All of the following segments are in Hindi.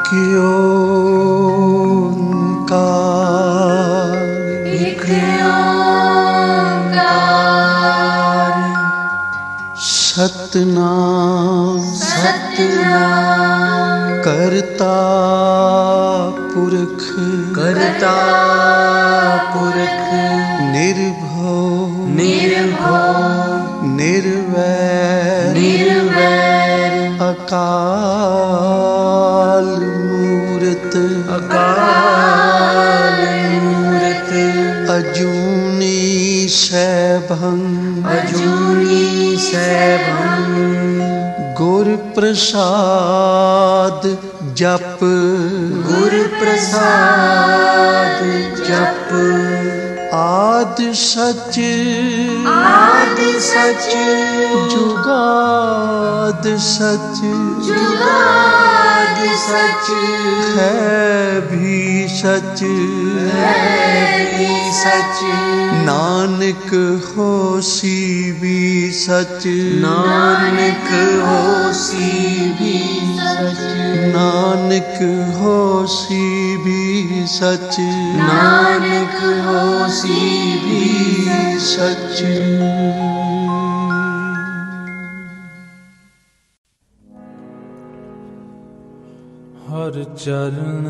एक ओंकार, एक ओंकार। सतनाम सतनाम करता पुरख, करता पुरख। निर्भव निर्भव निर्वैर निर्वैर। अकाल मूरत, अकाल मूरत। अजूनी सैभं, अजूनी सैभं। गुर प्रसाद जप, गुर प्रसाद जप। आद सच आद सच जुगाद सच, जुगाद सच। है भी सच है भी सच। नानक होसी भी सच, नानक होसी भी सच। नानक होसी भी सच, नानक होसी भी सच। हर चरण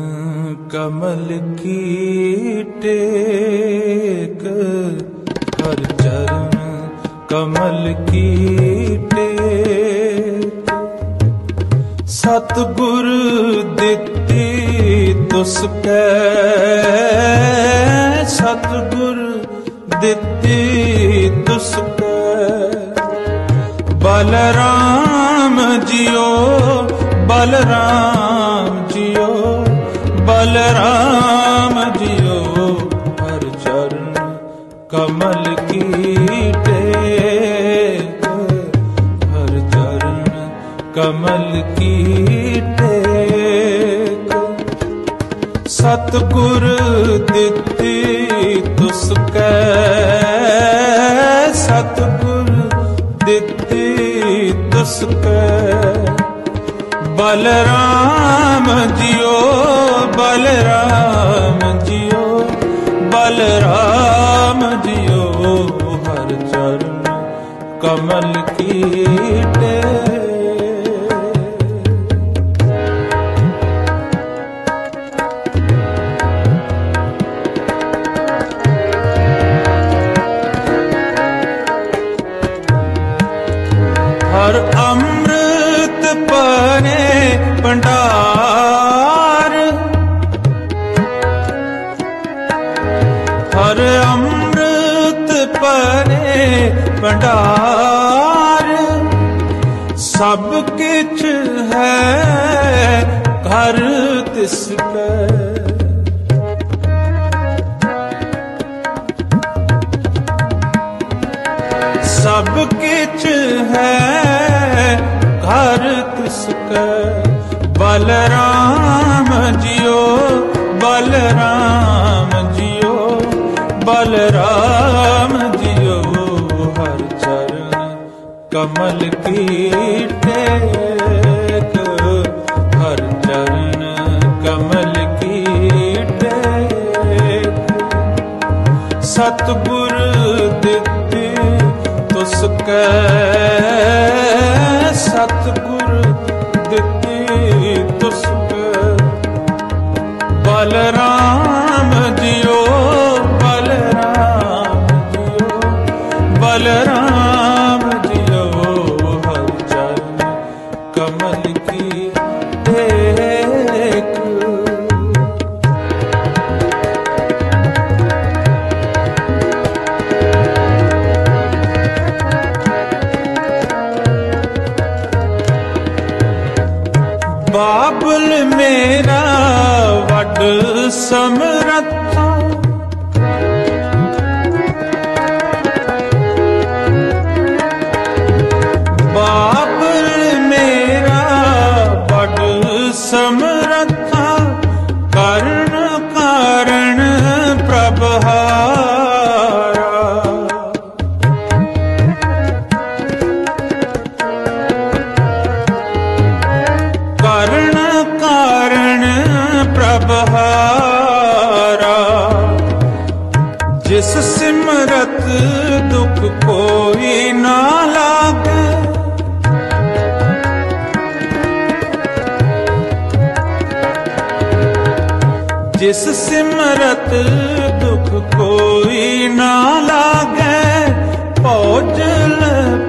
कमल की टेक, हर चरण कमल की टेक। सतगुर दित्ती तुसकै, सतगुर दित्ती तुसकै। बलराम जियो बलराम जियो, बलराम जियो। हर चरण कमल की टेक, हर चरण कमल की टेक। सतगुर दित्ती तुसकै, सतगुर दित्ती तुसकै। बलराम जियो बलराम जियो, बलराम जियो। हर चरण कमल की टेक। हर अमृत पने भंडार, हर अमृत पने भंडार। सब किछ है घर तिसकै, सब किछ है घर तिसकै। बलराम जियो बलराम जियो, बलराम जियो। हर चरण कमल की टेक, हर चरण कमल की टेक। सतगुर दित्ती तुसकै, सतगुर दित्ती तुसकै। बलराम जियो बलराम जियो, बलराम जियो। हर चरण कमल की टेक। बाबुल मेरा वड समरथा, बाबुल मेरा वड समरथा। कर्ण कारण प्रभहारा, कर्ण कारण सिमरत दुख कोई ना लागे, जिस सिमरत दुख कोई ना लागे, पौजल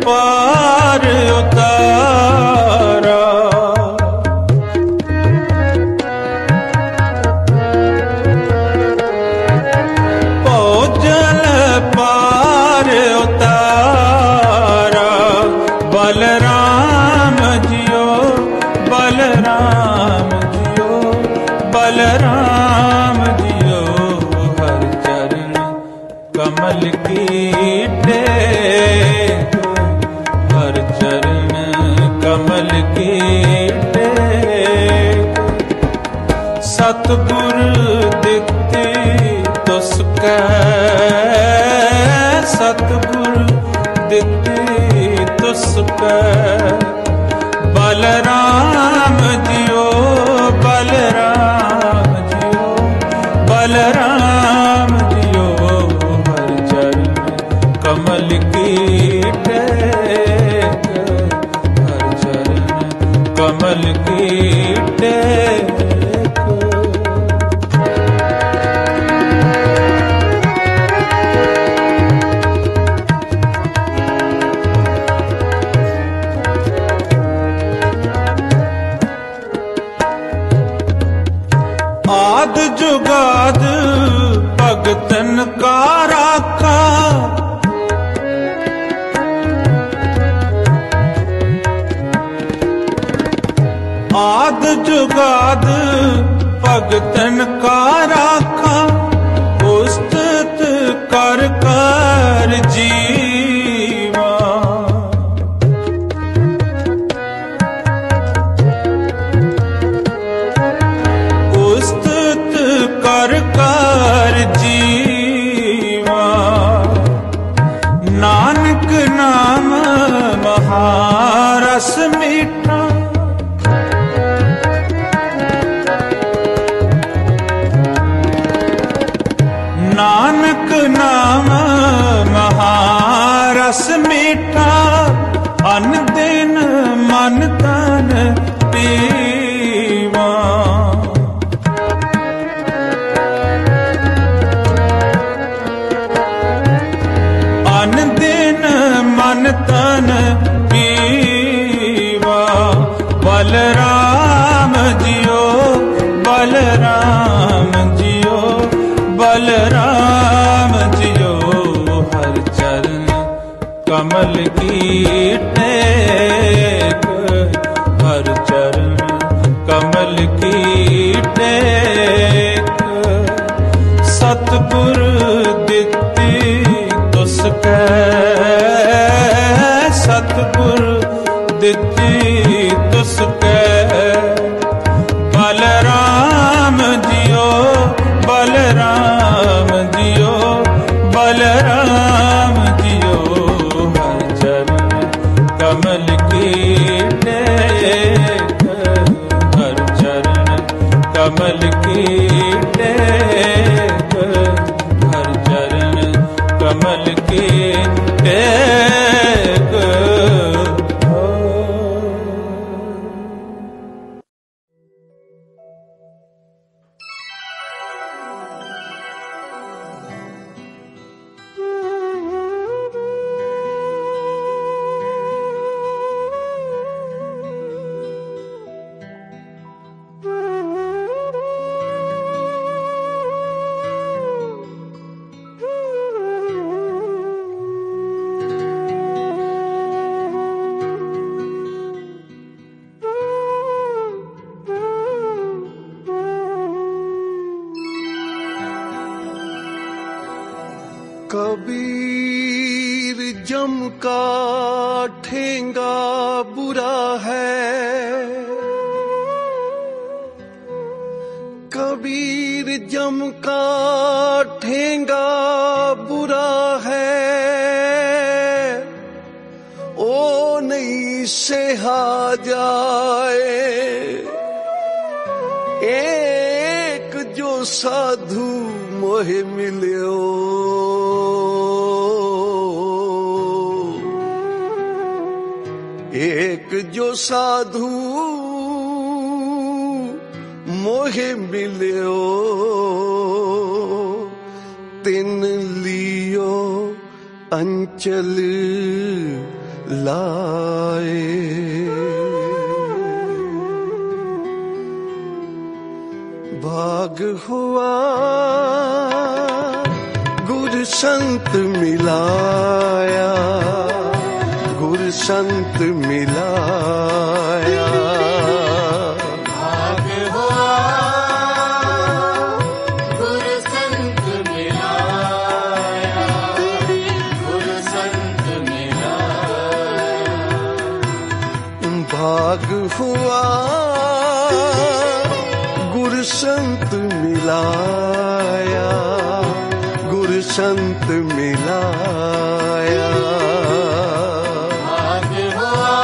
पार उतारा। पौजल पार उतारा, बलराम जियो बलराम जियो बलराम जियो, हर चरण कमल की टेक, हर चरण कमल की टेक। सतगुर दिते तुसकै, सतगुर दिते तुसकै, बलराम जियो बलराम जियो बलराम जियो, हर चरण कमल की टेक, हर चरण कमल की टेक। आद जुगाद भगतन का राखा, आद जुगाद भगतन का राखा, उस्तत कर कर जीवा। उस्तत कर कर जीवा, नानक नाम महारस मीठा। नानक नाम महारस मीठा, अन दिन मन तन पीवा। अन दिन मन तन पीवा, बलराम जियो बलराम जियो बलराम जियो, हर चरण कमल की टेक, हर चरण कमल की टेक। सतगुर दिती तुसकै, सतगुर दिती तुसकै, बलराम जियो बलराम जियो बलराम जियो, हर चरण कमल की टेक, हर चरण कमल की टेक, हर चरण कमल की टेक। कबीर जम का ठेंगा बुरा है, कबीर जम का ठेंगा बुरा है, ओ नहीं सहा जाए। एक जो साधु मोहे मिलियो एक जो साधु मोहे मिलियो तिन लियो अंचल लाए भाग हुआ गुरु संत मिलाया गुरु संत मिलाया भाग हुआ गुरु संत मिलाया गुरु संत मिलाया भाग हुआ गुरु संत मिलाया गुरु संत मिलाया भाग हुआ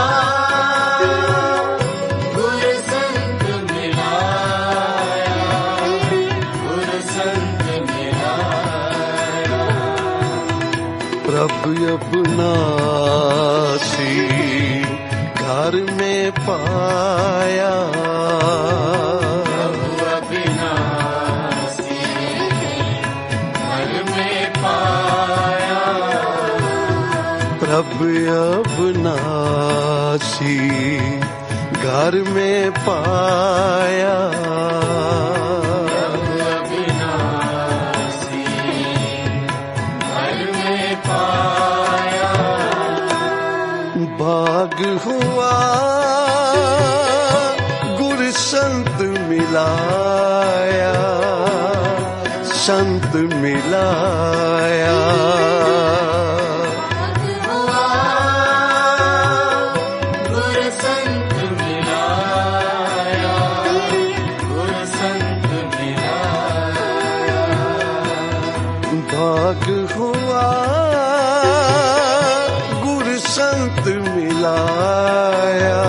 गुरु संत मिलाया गुरु संत मिलाया प्रभु अविनाशी घर में पाया प्रभु अविनाशी घर में पाया प्रभु अविनाशी घर में पाया भाग हुआ गुरु संत मिलाया संत मिलाया भाग हुआ गुरु संत मिलाया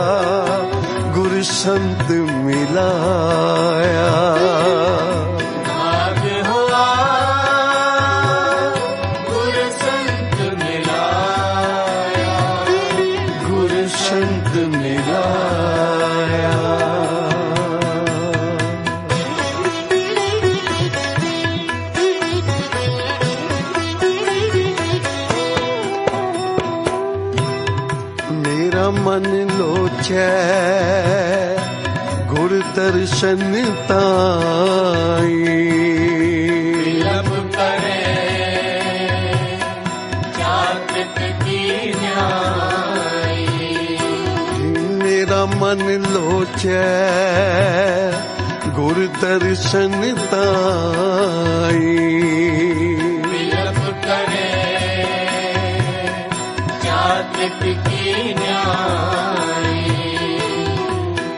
गुरु संत मिलाया भाग हुआ गुरु संत मिलाया गुरु संत मिलाया मन लोचै गुरु दर्शन ताई विलप करे चातक की न्याई मेरा मन लोचै गुरु दर्शन ताई विलप करे चातक की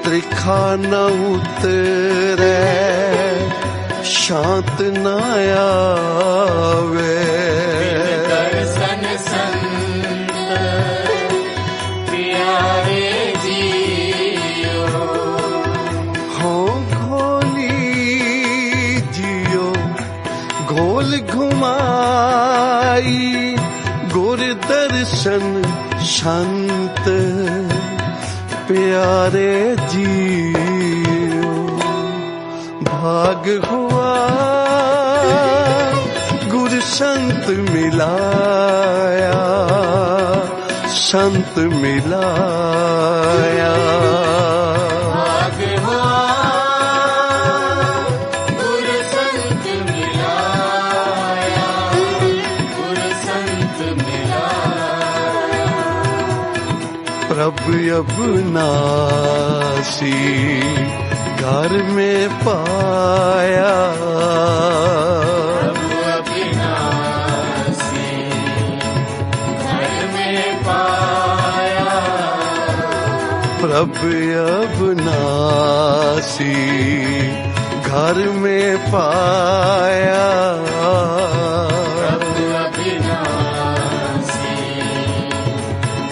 त्रिखा न उतरे शांत न आवे दर्शन संत प्यारे जियो हो घोली जियो घोल घुमाई गुरु दर्शन शांत प्यारे जियो भाग हुआ गुरु संत मिलाया संत मिलाया भाग हुआ गुरु संत मिलाया गुरु संत मिलाया प्रभु अविनाशी घर में पाया प्रभु अविनाशी घर में पाया प्रभु अविनाशी घर में पाया प्रभु अविनाशी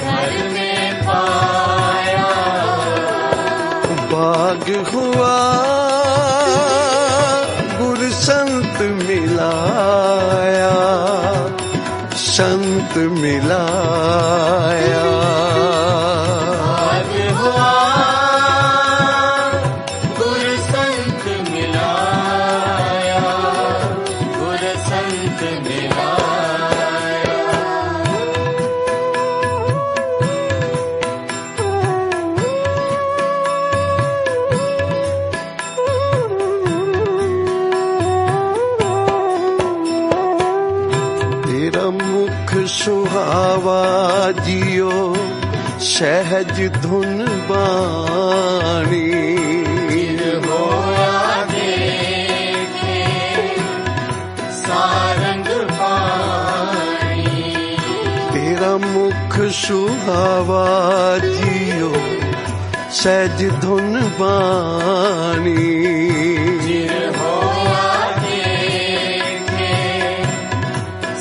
घर में पाया भाग हुआ गुरु संत मिला संत मिलाया। भाग हुआ गुरु संत मिलाया, गुरु संत मिलाया। तेरा मुख सुहावा जियो सहज धुन बाणी। होया देखे सारंग पाणी। तेरा मुख सुहावा जियो सहज धुन बाणी। होया देखे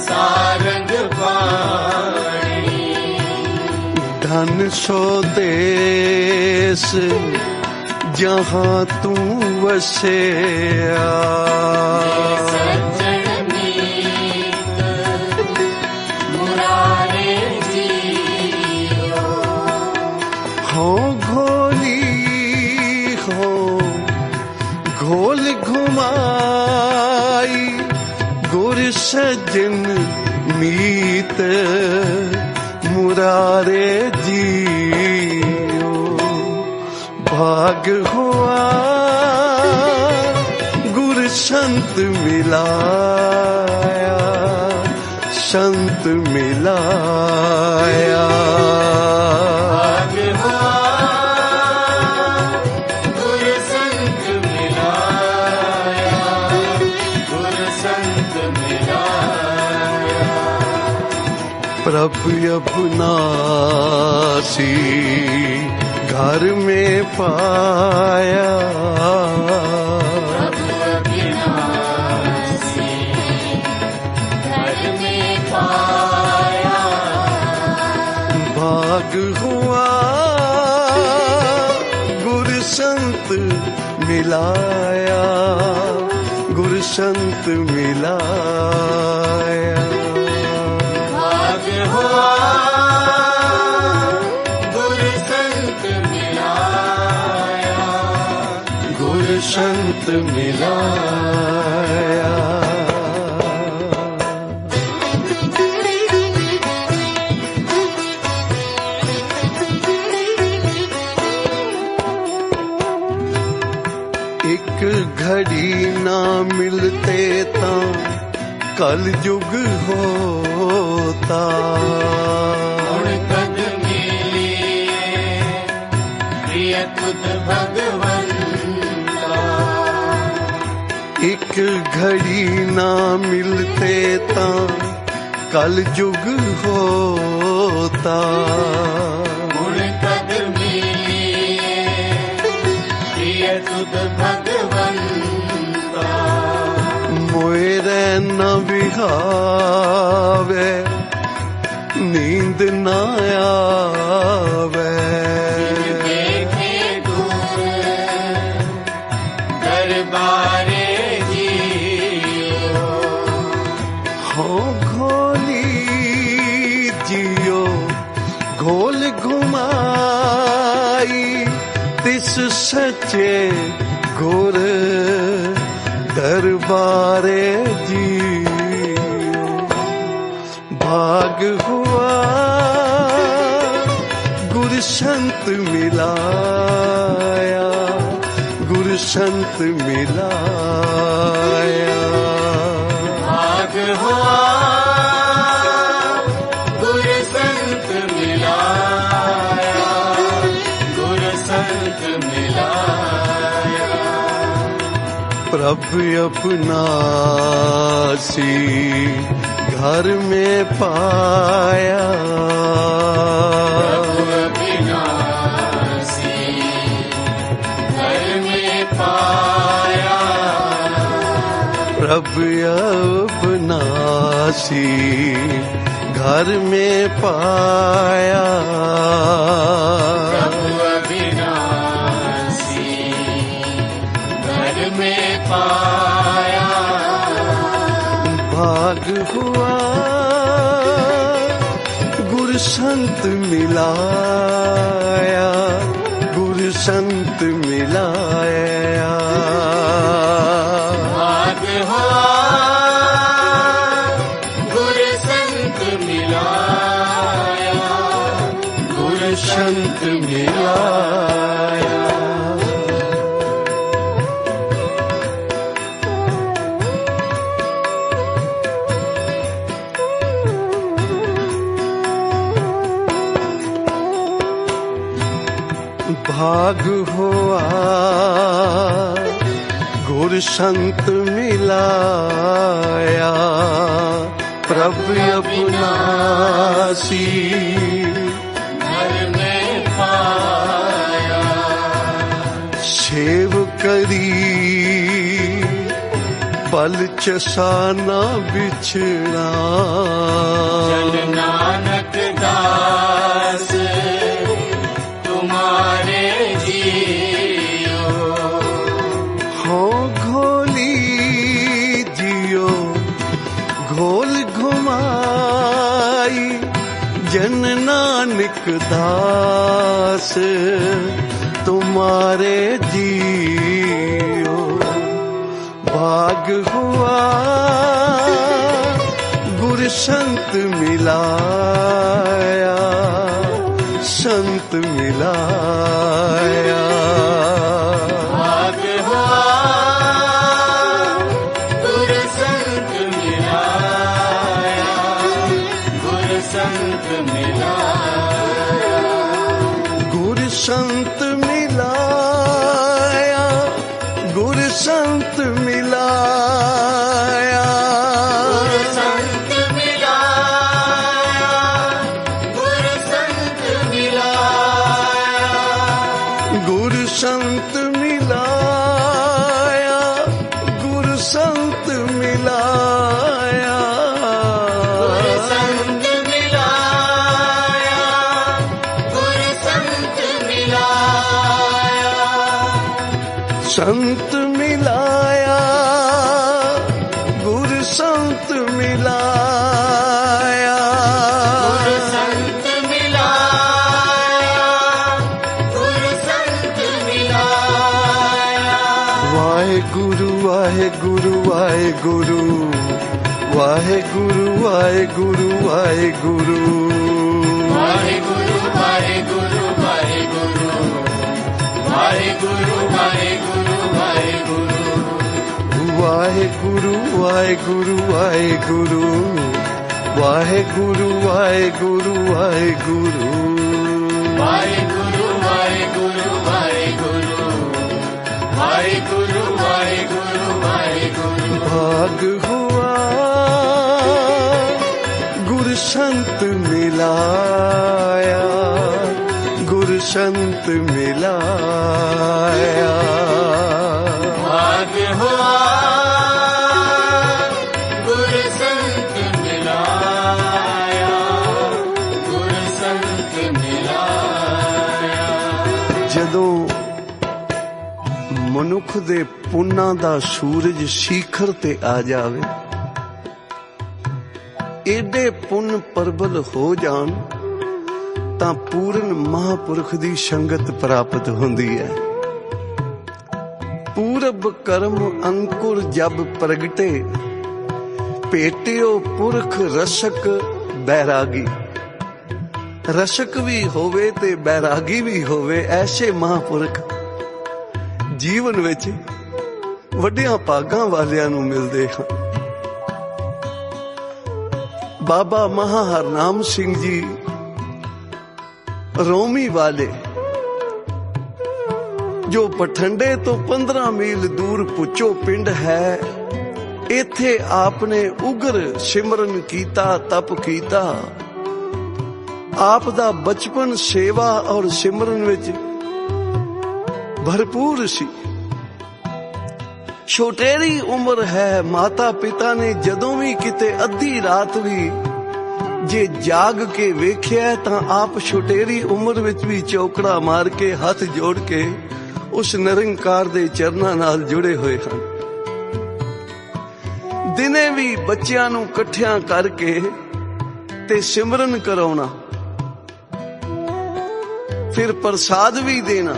सारंग पाणी। धन सो देश जहाँ तू वसेया। सज्जन मीत मुरारे जियो। हो घोली हो घोल घुमाई गुर सज्जन मीत मुरारे जियो। भाग हुआ गुर संत मिलाया, संत मिलाया। भाग हुआ गुरु संत मिलाया, गुरु संत मिलाया। प्रभु अविनाशी घर में पाया। प्रभु अविनाशी घर में पाया। भाग हुआ गुरु संत मिलाया, गुरु संत मिलाया। भाग हुआ गुरु संत मिलाया, गुरु संत मिलाया। एक घड़ी ना मिलते ता कल युग होता। हुण कद मिलिए प्रिय तुद भगवंता। एक घड़ी ना मिलते ता कल युग होता। हुण कद मिलिए प्रिय तुद भगवंता। मोरे न विहावे नींद न आवे। देखे दूर दरबारे जियो। हो घोली जियो घोल घुमाई तिस सच्चे गुर दरबारे जियो। भाग हुआ गुरु संत मिलाया, गुरु संत मिलाया। भाग हुआ गुरु संत मिलाया, गुरु संत मिलाया। प्रभु अविनाशी घर में पाया। प्रभु अविनाशी घर में पाया। प्रभु अविनाशी घर में पाया। प्रभु अविनाशी घर में पाया। भाग हुआ संत मिलाया, गुरु संत मिलाया। भाग हुआ गुरु संत मिलाया, गुरु संत मिलाया। भाग हुआ गुरु संत मिलाया, प्रभु अविनाशी घर में पाया। सेव करी पल चसाना बिछड़ा, चल नानक दास तुम्हारे जियो। हो घोली जियो घोल घुमाई, जन नानक दास तुम्हारे जियो। भाग हुआ गुरु संत मिलाया, संत मिलाया। भाग हुआ गुरु संत मिलाया, गुरु संत मिलाया। गुरु संत मिलाया, गुरु संत मिलाया। गुरु संत मिलाया, गुरु संत मिलाया। गुरु संत मिलाया, गुरु संत मिलाया। गुरु संत मिलाया, गुरु संत मिलाया। संत मिलाया, गुरु संत मिलाया। गुरु संत मिलाया, गुरु संत मिलाया। वाहेगुरु वाहेगुरु वाहेगुरु, वाहेगुरु वाहेगुरु वाहेगुरु। वाहेगुरु वाहेगुरु वाहेगुरु, वाहेगुरु वाहेगुरु वाहेगुरु। वाहेगुरु वाहेगुरु वाहेगुरु, वाहेगुरु वाहेगुरु वाहेगुरु। वाहेगुरु वाहेगुरु वाहेगुरु, वाहेगुरु वाहेगुरु वाहेगुरु। भाग हुआ गुरु संत मिलाया, गुरु संत मिलाया। भाग हुआ गुरु संत मिलाया, गुरु संत मिलाया। ਜਦੋਂ ਮਨੁੱਖ ਦੇ ਪੁੰਨਾਂ ਦਾ ਸੂਰਜ ਸਿਖਰ ਤੇ ਆ ਜਾਵੇ, ਏਡੇ ਪੁੰਨ ਪਰਬਲ ਹੋ ਜਾਣ ਤਾਂ ਪੂਰਨ ਮਹਾਂਪੁਰਖ ਦੀ ਸੰਗਤ ਪ੍ਰਾਪਤ ਹੁੰਦੀ ਹੈ। ਪੂਰਬ ਕਰਮ ਅੰਕੁਰ ਜਬ ਪ੍ਰਗਟੇ, ਭੇਟਿਓ ਪੁਰਖ ਰਸਕ ਬੈਰਾਗੀ। ਰਸਕ ਵੀ ਹੋਵੇ ਤੇ ਬੈਰਾਗੀ ਵੀ ਹੋਵੇ, ਐਸੇ ਮਹਾਂਪੁਰਖ ਜੀਵਨ ਵਿੱਚ ਵੱਡਿਆਂ ਭਾਗਾਂ ਵਾਲਿਆਂ ਨੂੰ ਮਿਲਦੇ ਹਨ। ਬਾਬਾ ਮਹਾ ਹਰਨਾਮ ਸਿੰਘ ਜੀ ਰੋਮੀ ਵਾਲੇ, ਜੋ ਪਠੰਡੇ ਤੋਂ 15 ਮੀਲ ਦੂਰ ਪੁੱਚੋ ਪਿੰਡ ਹੈ, ਇੱਥੇ ਆਪਨੇ ਉਗਰ ਸਿਮਰਨ ਕੀਤਾ, ਤਪ ਕੀਤਾ। ਆਪ ਦਾ ਬਚਪਨ ਸੇਵਾ ਔਰ ਸਿਮਰਨ ਵਿੱਚ ਭਰਪੂਰ ਸੀ। ਛੋਟੇਰੀ ਉਮਰ ਹੈ, ਮਾਤਾ ਪਿਤਾ ਨੇ ਜਦੋਂ ਵੀ ਕਿਤੇ ਅੱਧੀ ਰਾਤ ਵੀ ਜੇ ਜਾਗ ਕੇ ਵੇਖਿਆ ਤਾਂ ਆਪ ਛੋਟੇਰੀ ਉਮਰ ਵਿੱਚ ਵੀ ਚੌਕੜਾ ਮਾਰ ਕੇ ਹੱਥ ਜੋੜ ਕੇ ਉਸ ਨਿਰੰਕਾਰ ਦੇ ਚਰਨਾਂ ਨਾਲ ਜੁੜੇ ਹੋਏ ਹਨ। ਦਿਨੇ ਵੀ ਬੱਚਿਆਂ ਨੂੰ ਇਕੱਠਿਆਂ ਕਰਕੇ ਤੇ ਸਿਮਰਨ ਕਰਾਉਣਾ, फिर प्रसाद भी देना।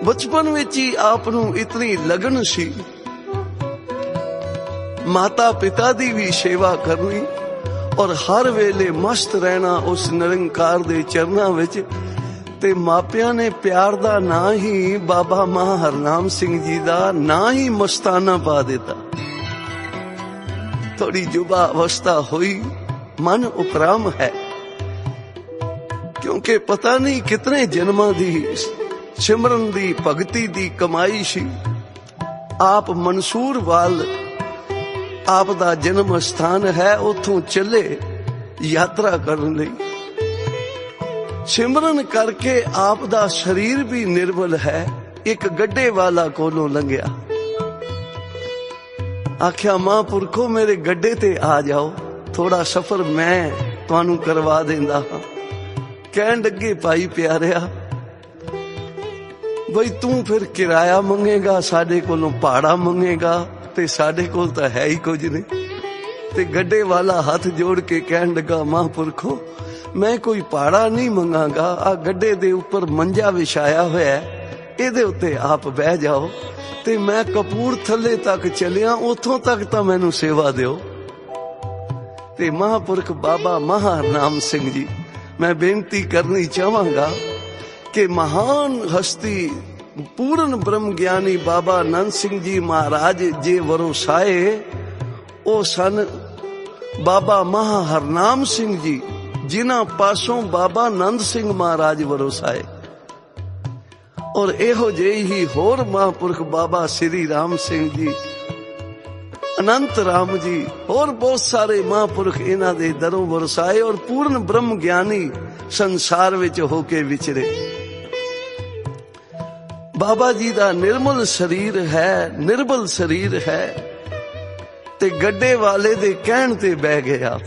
बचपन विच ही आप नूं इतनी लगन सी माता पिता दी भी सेवा करनी और हर वेले मस्त रहना उस निरंकार दे चरनां विच। ते मापियां ने प्यार दा ना ही बाबा मां हरनाम सिंह जी दा ना ही मस्ताना पा दिता। थोड़ी जुबा अवस्था हुई, मन उपराम है, क्योंकि पता नहीं कितने जन्मां दी सिमरन दी भगती दी कमाई सी। आप मंसूर वाल आप दा जन्म स्थान है, उथों चले यात्रा करन लई। सिमरन करके आप दा शरीर भी निर्बल है। एक गड्डे वाला कोलों लंघिया, आख्या महापुरखो मेरे गड्डे ते आ जाओ, थोड़ा सफर मैं तुहानू करवा देंदा हां। कहन लगे भाई प्यारिया बई तू फिर किराया मंगेगा, साडे कोलों भाड़ा मंगेगा, ते साडे कोल तां है ही कुछ नहीं। ते गड्डे वाला हाथ जोड़ के कहन लगा महापुरखो मैं कोई भाड़ा नहीं मंगांगा, आ गड्डे दे उपर मंजा विछाया होया है, इहदे उत्ते आप बह जाओ ते मैं कपूरथले तक चलिया, उथों तक तां मैनू सेवा दिओ। ते महापुरख बाबा महारनाम सिंह जी मैं बेनती करनी चाहांगा कि महान हस्ती पूर्ण ब्रह्म ज्ञानी बाबा नंद सिंह जी महाराज जे वरोसाए ओ सन बाबा महाहरनाम सिंह जी, जिन्हां पासों बाबा नंद सिंह महाराज वरोसाए। और एहो जेही ही होर महापुरख बाबा श्री राम सिंह जी, अनंत राम जी, और बहुत सारे महापुरख इन्हां दे दरों वरसाए और पूर्ण ब्रह्म ज्ञानी संसार विच होके विचरे। बाबा जी दा निर्मल शरीर है, निर्बल शरीर है, ते गड्डे वाले दे कहण ते बह गए। आप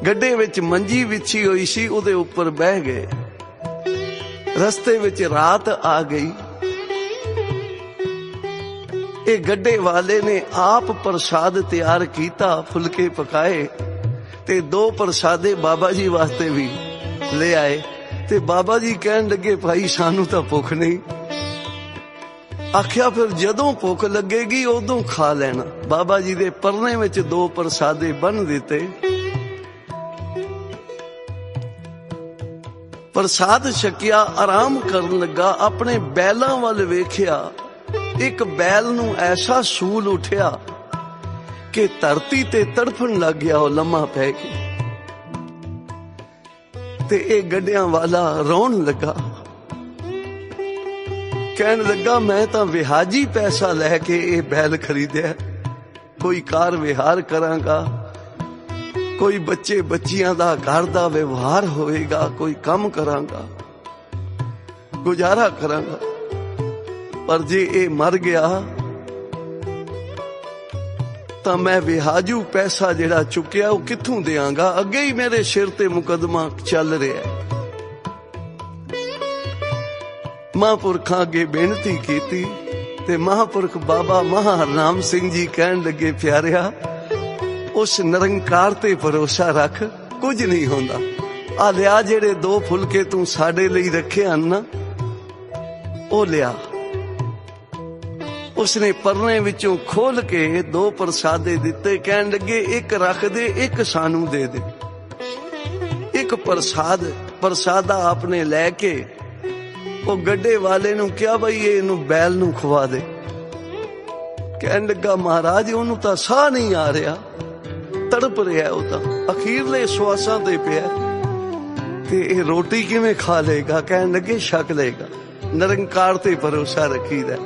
गड्डे विच मंजी विछी हुई सी, उहदे उपर बह गए। रस्ते विच रात आ गई। ये गड्डे वाले ने आप प्रसाद तैयार किया, फुलके पकाए ते 2 प्रसादे बाबा जी वास्ते भी ले आए। ते बाबा जी कहन लगे भाई सानू तां भुख नहीं। आख्या फिर जदों भुख लगेगी उदों खा लेना। बाबा जी दे परने विच 2 प्रसादे बन दिते। प्रसाद छकिया, आराम करन लगा, अपने बैलां वल वेखिया। एक बैल नू ऐसा सूल उठिया कि धरती ते तड़फन लग गया, वो लम्मा पै के। ते ए गड्डियां वाला रोन लगा, कहन लगा मैं तां विहाजी पैसा लैके ये बैल खरीदिया, कोई कार विहार करांगा, कोई बच्चे बच्चियां दा घर दा व्यवहार होएगा, कोई काम करांगा, गुजारा करांगा। पर जे ए मर गया तां मैं विहाजू पैसा जेड़ा चुकिया वो कित्थों देंगा? अगे ही मेरे सिर ते मुकदमा चल रहा है। महापुरखां अगे बेनती कीती ते महापुरख बाबा महाहरनाम सिंह जी कहन लगे प्यारिया उस निरंकार ते भरोसा रख, कुछ नहीं होंदा। आ लिया जेड़े 2 फुलके तू साडे लई रखे हन ना, ओ लिया। उसने परने विचों खोल के 2 प्रसादे दिते, कहन लगे एक रख दे, एक सानू दे दे। एक प्रसादा आपने लैके वो गड्डे वाले नू क्या भाई ये इनू बैल नू खवा दे। कहन लगा महाराज ओनू तां साह नहीं आ रहा, तड़प रहा, वो तां अखीरले श्वासां ते पिया, ते ये रोटी किवें खा लेगा? कहन लगे छक लेगा। निरंकार ते भरोसा रखीदा।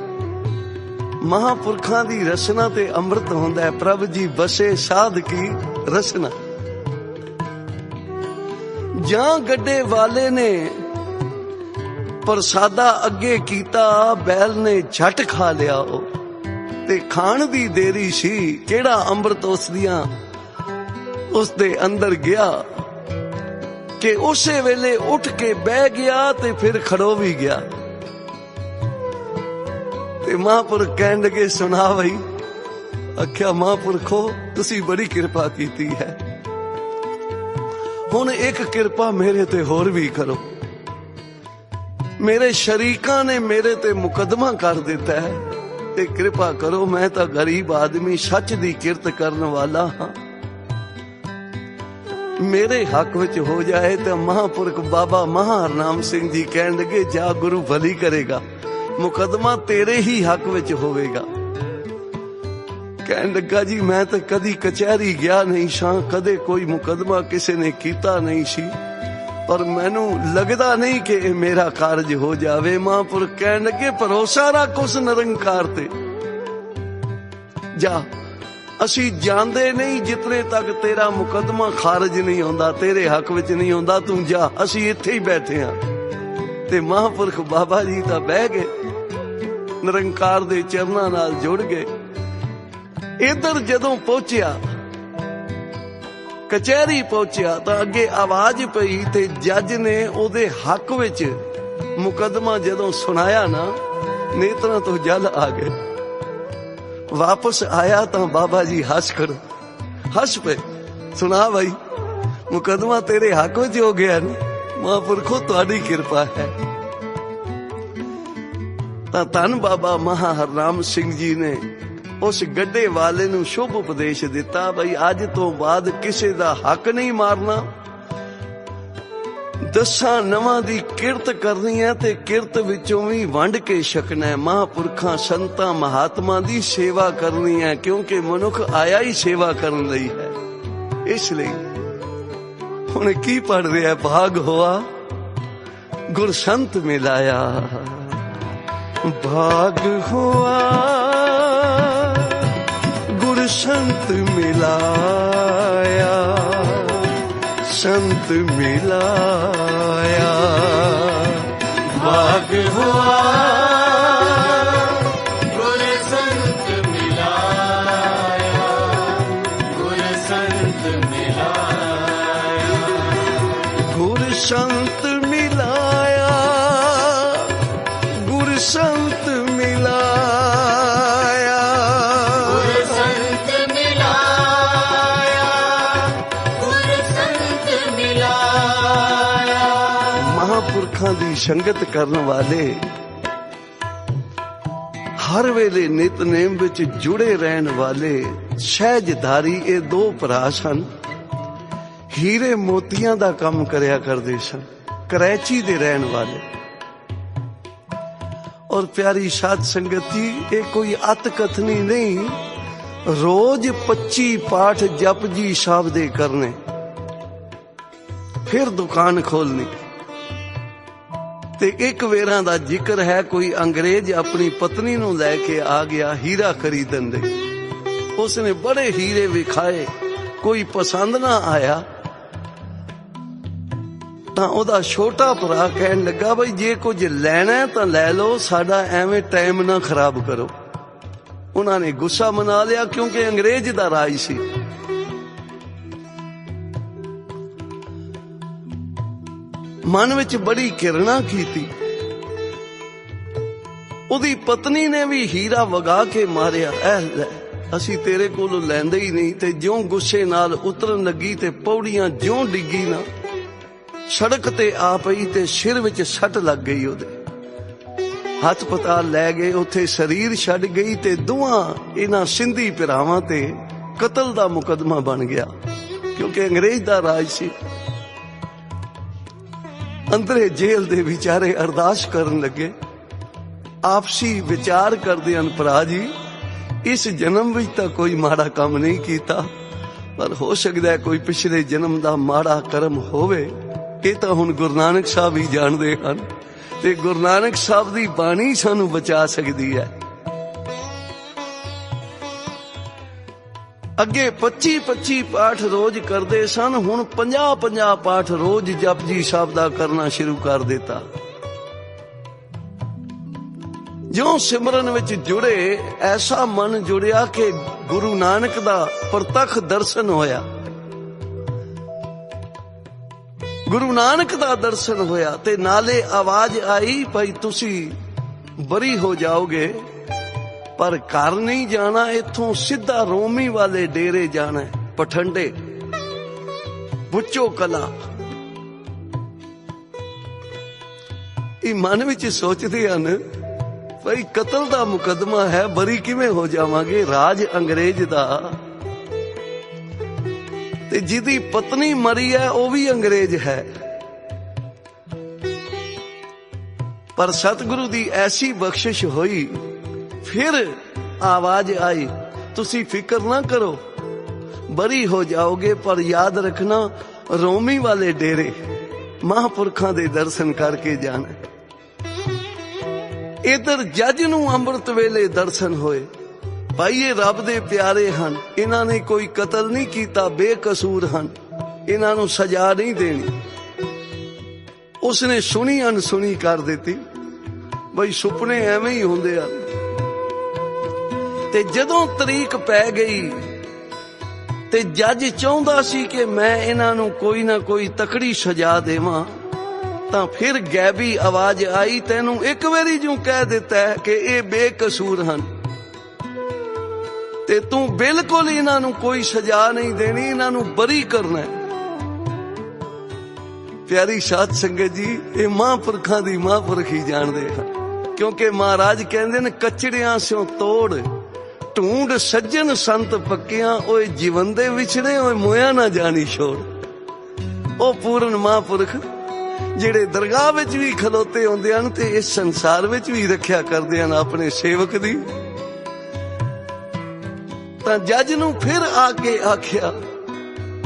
महापुरखां दी रसना ते अमृत हुंदा है, प्रभ जी बसे साध की रसना। जां गड्डे वाले ने प्रसादा अगे कीता, बैल ने झट खा लिया। ते खाण दी देरी सी, केड़ा अमृत उस दे अंदर गया कि उसे वेले उठ के बह गया ते फिर खड़ो भी गया। ते महापुरख कहन लगे सुना भाई। आख्या महापुरखो तुसी बड़ी कृपा कीती है। ਹੁਣ ਇੱਕ ਕਿਰਪਾ ਮੇਰੇ ਤੇ ਹੋਰ ਵੀ ਕਰੋ। ਮੇਰੇ ਸ਼ਰੀਕਾਂ ਨੇ ਮੇਰੇ ਤੇ ਮੁਕੱਦਮਾ ਕਰ ਦਿੱਤਾ ਹੈ ਤੇ ਕਿਰਪਾ ਕਰੋ, ਮੈਂ ਤਾਂ ਗਰੀਬ ਆਦਮੀ ਸੱਚ ਦੀ ਕਿਰਤ ਕਰਨ ਵਾਲਾ ਹਾਂ। ਮੇਰੇ ਹੱਕ ਵਿੱਚ ਹੋ ਜਾਏ ਤਾਂ ਮਹਾਂਪੁਰਖ ਬਾਬਾ ਮਹਾਹਰਨਾਮ ਸਿੰਘ ਜੀ ਕਹਿਣ ਲੱਗੇ, ਜਾ ਗੁਰੂ ਭਲੀ ਕਰੇਗਾ, ਮੁਕੱਦਮਾ ਤੇਰੇ ਹੀ ਹੱਕ ਵਿੱਚ ਹੋਵੇਗਾ। ਕਹਿਣ ਲੱਗਾ, ਜੀ ਮੈਂ ਤਾਂ ਕਦੀ ਕਚਹਿਰੀ ਗਿਆ ਨਹੀਂ ਸਾਂ, ਕਦੇ ਕੋਈ ਮੁਕੱਦਮਾ ਕਿਸੇ ਨੇ ਕੀਤਾ ਨਹੀਂ ਸੀ, ਪਰ ਮੈਨੂੰ ਲੱਗਦਾ ਨਹੀਂ ਕਿ ਇਹ ਮੇਰਾ ਕਾਰਜ ਹੋ ਜਾਵੇ। ਮਹਾਂਪੁਰਖ ਕਹਿਣ ਲੱਗੇ, ਭਰੋਸਾ ਰੱਖ ਉਸ ਨਿਰੰਕਾਰ ਤੇ, ਜਾ, ਅਸੀਂ ਜਾਂਦੇ ਨਹੀਂ ਜਿਤਨੇ ਤੱਕ ਤੇਰਾ ਮੁਕੱਦਮਾ ਖਾਰਜ ਨਹੀਂ ਹੁੰਦਾ, ਤੇਰੇ ਹੱਕ ਵਿੱਚ ਨਹੀਂ ਹੁੰਦਾ, ਤੂੰ ਜਾ, ਅਸੀਂ ਇੱਥੇ ਹੀ ਬੈਠੇ ਹਾਂ। ਤੇ ਮਹਾਂਪੁਰਖ ਬਾਬਾ ਜੀ ਤਾਂ ਬਹਿ ਗਏ, ਨਿਰੰਕਾਰ ਦੇ ਚਰਨਾਂ ਨਾਲ ਜੁੜ ਗਏ। ਇੱਧਰ ਜਦੋਂ ਪਹੁੰਚਿਆ, ਕਚਹਿਰੀ ਪਹੁੰਚਿਆ, ਤਾਂ ਅੱਗੇ ਆਵਾਜ਼ ਪਈ ਤੇ ਜੱਜ ਨੇ ਉਹਦੇ ਹੱਕ ਵਿੱਚ ਮੁਕੱਦਮਾ ਜਦੋਂ ਸੁਣਾਇਆ ਨਾ, ਨੇਤਰਾਂ ਤੋਂ ਜਲ ਆ ਗਏ। ਵਾਪਸ ਆਇਆ ਤਾਂ ਬਾਬਾ ਜੀ ਹੱਸ ਪਏ, ਸੁਣਾ ਬਾਈ, ਮੁਕੱਦਮਾ ਤੇਰੇ ਹੱਕ ਵਿੱਚ ਹੋ ਗਿਆ ਨਾ, ਮਹਾਂਪੁਰਖੋ ਤੁਹਾਡੀ ਕਿਰਪਾ ਹੈ। ਤਾਂ ਧੰਨ ਬਾਬਾ ਮਹਾਹਰਨਾਮ ਸਿੰਘ ਜੀ ਨੇ ਉਸ ਗੱਡੇ ਵਾਲੇ ਨੂੰ ਸ਼ੁਭ ਉਪਦੇਸ਼ ਦਿੱਤਾ, ਬਈ ਅੱਜ ਤੋਂ ਬਾਅਦ ਕਿਸੇ ਦਾ ਹੱਕ ਨਹੀਂ ਮਾਰਨਾ, 10 ਨਵਾਂ ਦੀ ਕਿਰਤ ਕਰਨੀ ਹੈ ਤੇ ਕਿਰਤ ਵਿੱਚੋਂ ਵੀ ਵੰਡ ਕੇ ਛਕਣਾ ਹੈ। ਮਹਾਂਪੁਰਖਾਂ ਸੰਤਾਂ ਮਹਾਤਮਾ ਦੀ ਸੇਵਾ ਕਰਨੀ ਹੈ, ਕਿਉਂਕਿ ਮਨੁੱਖ ਆਇਆ ਹੀ ਸੇਵਾ ਕਰਨ ਲਈ ਹੈ। ਇਸ ਲਈ ਹੁਣ ਕੀ ਪੜ ਰਿਹਾ, ਭਾਗ ਹੋਆ ਗੁਰ ਸੰਤ ਮਿਲਾਇਆ, ਭਾਗ ਹੋਆ ਗੁਰ ਸੰਤ ਮਿਲਾਇਆ, संत मिलाया, भाग हुआ गुर संत मिलाया, गुर संत मिलाया, गुर संत मिलाया, गुर संत मिलाया, गुर संत मिलाया, गुर संत मिलाया। ਮਹਾਂਪੁਰਖਾਂ ਦੀ ਸੰਗਤ ਕਰਨ ਵਾਲੇ, ਹਰ ਵੇਲੇ ਨਿਤਨੇਮ ਵਿੱਚ ਜੁੜੇ ਰਹਿਣ ਵਾਲੇ ਸਹਿਜਧਾਰੀ ਇਹ 2 ਭਰਾ ਸਨ। ਹੀਰੇ ਮੋਤੀਆਂ ਦਾ ਕੰਮ ਕਰਿਆ ਕਰਦੇ ਸਨ, ਕਰਾਚੀ ਦੇ ਰਹਿਣ ਵਾਲੇ। ਔਰ ਪਿਆਰੀ ਸਾਧ ਸੰਗਤ ਜੀ, ਇਹ ਕੋਈ ਅਤ ਕਥਨੀ ਨਹੀਂ, ਰੋਜ਼ 25 ਪਾਠ ਜਪਜੀ ਸਾਹਿਬ ਦੇ ਕਰਨੇ, ਫਿਰ ਦੁਕਾਨ ਖੋਲਣੀ। ਤੇ ਇੱਕ ਵੇਰਾਂ ਦਾ ਜ਼ਿਕਰ ਹੈ, ਕੋਈ ਅੰਗਰੇਜ਼ ਆਪਣੀ ਪਤਨੀ ਨੂੰ ਲੈ ਕੇ ਆ ਗਿਆ ਹੀਰਾ ਖਰੀਦਣ ਦੇ। ਉਸਨੇ ਬੜੇ ਹੀਰੇ ਵਿਖਾਏ, ਕੋਈ ਪਸੰਦ ਨਾ ਆਇਆ ਤਾਂ ਉਹਦਾ ਛੋਟਾ ਭਰਾ ਕਹਿਣ ਲੱਗਾ, ਬਈ ਜੇ ਕੁਝ ਲੈਣਾ ਤਾਂ ਲੈ ਲਓ, ਸਾਡਾ ਐਵੇਂ ਟਾਈਮ ਨਾ ਖਰਾਬ ਕਰੋ। ਉਹਨਾਂ ਨੇ ਗੁੱਸਾ ਮਨਾ ਲਿਆ, ਕਿਉਂਕਿ ਅੰਗਰੇਜ਼ ਦਾ ਰਾਜ ਸੀ। ਮਨ ਵਿੱਚ ਬੜੀ ਘਿਰਣਾ ਕੀਤੀ। ਉਹਦੀ ਪਤਨੀ ਨੇ ਵੀ ਹੀਰਾ ਵਗਾ ਕੇ ਮਾਰਿਆ, ਲੈ, ਅਸੀਂ ਤੇਰੇ ਕੋਲੋਂ ਲੈਂਦੇ ਹੀ ਨਹੀਂ। ਤੇ ਜਿਉਂ ਗੁੱਸੇ ਨਾਲ ਉਤਰਨ ਲੱਗੀ ਤੇ ਪੌੜੀਆਂ ਜਿਉਂ ਡਿੱਗੀ ਨਾ, ਸੜਕ ਤੇ ਆ ਪਈ ਤੇ ਸਿਰ ਵਿੱਚ ਸੱਟ ਲੱਗ ਗਈ। ਉਹਦੇ ਹਸਪਤਾਲ ਲੈ ਗਏ, ਉੱਥੇ ਸਰੀਰ ਛੱਡ ਗਈ ਤੇ ਦੋਵਾਂ ਇਹਨਾਂ ਸਿੰਧੀ ਭਰਾਵਾਂ ਤੇ ਕਤਲ ਦਾ ਮੁਕੱਦਮਾ ਬਣ ਗਿਆ, ਕਿਉਂਕਿ ਅੰਗਰੇਜ਼ ਦਾ ਰਾਜ ਸੀ। ਅੰਦਰੇ ਜੇਲ੍ਹ ਦੇ ਵਿਚਾਰੇ ਅਰਦਾਸ ਕਰਨ ਲੱਗੇ, ਆਪਸੀ ਵਿਚਾਰ ਕਰਦੇ ਹਨ, ਭਰਾ ਜੀ ਇਸ ਜਨਮ ਵਿੱਚ ਤਾਂ ਕੋਈ ਮਾੜਾ ਕੰਮ ਨਹੀਂ ਕੀਤਾ, ਪਰ ਹੋ ਸਕਦਾ ਹੈ ਕੋਈ ਪਿਛਲੇ ਜਨਮ ਦਾ ਮਾੜਾ ਕਰਮ ਹੋਵੇ। ਇਹ ਤਾਂ ਹੁਣ ਗੁਰੂ ਨਾਨਕ ਸਾਹਿਬ ਹੀ ਜਾਣਦੇ ਹਨ, ਤੇ ਗੁਰੂ ਨਾਨਕ ਸਾਹਿਬ ਦੀ ਬਾਣੀ ਸਾਨੂੰ ਬਚਾ ਸਕਦੀ ਹੈ। ਅੱਗੇ 25-25 ਪਾਠ ਰੋਜ਼ ਕਰਦੇ ਸਨ, ਹੁਣ 50-50 ਪਾਠ ਰੋਜ਼ ਜਪਜੀ ਸਾਹਿਬ ਦਾ ਕਰਨਾ ਸ਼ੁਰੂ ਕਰ ਦਿੱਤਾ। ਜਿਉਂ ਸਿਮਰਨ ਵਿੱਚ ਜੁੜੇ, ਐਸਾ ਮਨ ਜੁੜਿਆ ਕਿ ਗੁਰੂ ਨਾਨਕ ਦਾ ਪ੍ਰਤੱਖ ਦਰਸ਼ਨ ਹੋਇਆ। ਗੁਰੂ ਨਾਨਕ ਦਾ ਦਰਸ਼ਨ ਹੋਇਆ ਤੇ ਨਾਲੇ ਆਵਾਜ਼ ਆਈ, ਭਾਈ ਤੁਸੀਂ ਬਰੀ ਹੋ ਜਾਓਗੇ, ਪਰ ਘਰ ਨਹੀਂ ਜਾਣਾ, ਇੱਥੋਂ ਸਿੱਧਾ ਰੋਮੀ ਵਾਲੇ ਡੇਰੇ ਜਾਣਾ, ਪਠੰਡੇ। ਬੁੱਚੋ ਕਲਾ। ਇਹ ਮਨ ਵਿੱਚ ਸੋਚਦੇ ਹਨ ਭਾਈ ਕਤਲ ਦਾ ਮੁਕੱਦਮਾ ਹੈ, ਬਰੀ ਕਿਵੇਂ ਹੋ ਜਾਵਾਂਗੇ? ਰਾਜ ਅੰਗਰੇਜ਼ ਦਾ, ਤੇ ਜਿਹਦੀ ਪਤਨੀ ਮਰੀ ਹੈ ਉਹ ਵੀ ਅੰਗਰੇਜ਼ ਹੈ। ਪਰ ਸਤਿਗੁਰੂ ਦੀ ਐਸੀ ਬਖਸ਼ਿਸ਼ ਹੋਈ, ਫਿਰ ਆਵਾਜ਼ ਆਈ, ਤੁਸੀਂ ਫਿਕਰ ਨਾ ਕਰੋ, ਬਰੀ ਹੋ ਜਾਓਗੇ, ਪਰ ਯਾਦ ਰੱਖਣਾ ਰੋਮੀ ਵਾਲੇ ਡੇਰੇ ਮਹਾਂਪੁਰਖਾਂ ਦੇ ਦਰਸ਼ਨ ਕਰਕੇ ਜਾਣਾ। ਇਧਰ ਜੱਜ ਨੂੰ ਅੰਮ੍ਰਿਤ ਵੇਲੇ ਦਰਸ਼ਨ ਹੋਏ, ਭਾਈ ਇਹ ਰੱਬ ਦੇ ਪਿਆਰੇ ਹਨ, ਇਹਨਾਂ ਨੇ ਕੋਈ ਕਤਲ ਨਹੀਂ ਕੀਤਾ, ਬੇਕਸੂਰ ਹਨ, ਇਹਨਾਂ ਨੂੰ ਸਜ਼ਾ ਨਹੀਂ ਦੇਣੀ। ਉਸਨੇ ਸੁਣੀ ਅਣਸੁਣੀ ਕਰ ਦਿੱਤੀ, ਬਈ ਸੁਪਨੇ ਐਵੇਂ ਹੀ ਹੁੰਦੇ ਆ। ਤੇ ਜਦੋਂ ਤਰੀਕ ਪੈ ਗਈ ਤੇ ਜੱਜ ਚਾਹੁੰਦਾ ਸੀ ਕਿ ਮੈਂ ਇਹਨਾਂ ਨੂੰ ਕੋਈ ਨਾ ਕੋਈ ਤਕੜੀ ਸਜ਼ਾ ਦੇਵਾਂ, ਤਾਂ ਫਿਰ ਗੈਬੀ ਆਵਾਜ਼ ਆਈ, ਤੈਨੂੰ ਇੱਕ ਵਾਰੀ ਜੂ ਕਹਿ ਦਿੱਤਾ ਕਿ ਇਹ ਬੇਕਸੂਰ ਹਨ ਤੇ ਤੂੰ ਬਿਲਕੁਲ ਇਹਨਾਂ ਨੂੰ ਕੋਈ ਸਜ਼ਾ ਨਹੀਂ ਦੇਣੀ, ਇਹਨਾਂ ਨੂੰ ਬਰੀ ਕਰਨਾ। ਪਿਆਰੀ ਸਾਧ ਸੰਗਤ ਜੀ, ਇਹ ਮਹਾਂਪੁਰਖਾਂ ਦੀ ਮਹਾਂਪੁਰਖ ਹੀ ਜਾਣਦੇ ਹਨ, ਕਿਉਂਕਿ ਮਹਾਰਾਜ ਕਹਿੰਦੇ ਨੇ ਕਚੜਿਆਂ ਸਿਓ ਤੋੜ ਢੂੰਡ ਸੱਜਣ ਸੰਤ ਪੱਕਿਆਂ, ਓਏ ਜੀਵੰਦੇ ਵਿਛੜੇ ਓਏ ਮੋਇਆ ਨਾ ਜਾਣੀ ਛੋੜ। ਉਹ ਪੂਰਨ ਮਹਾਂਪੁਰਖ ਜਿਹੜੇ ਦਰਗਾਹ ਵਿੱਚ ਵੀ ਖਲੋਤੇ ਹੁੰਦੇ ਹਨ ਤੇ ਇਸ ਸੰਸਾਰ ਵਿੱਚ ਵੀ ਰੱਖਿਆ ਕਰਦੇ ਹਨ ਆਪਣੇ ਸੇਵਕ ਦੀ। ਤਾਂ ਜੱਜ ਨੂੰ ਫਿਰ ਆ ਕੇ ਆਖਿਆ,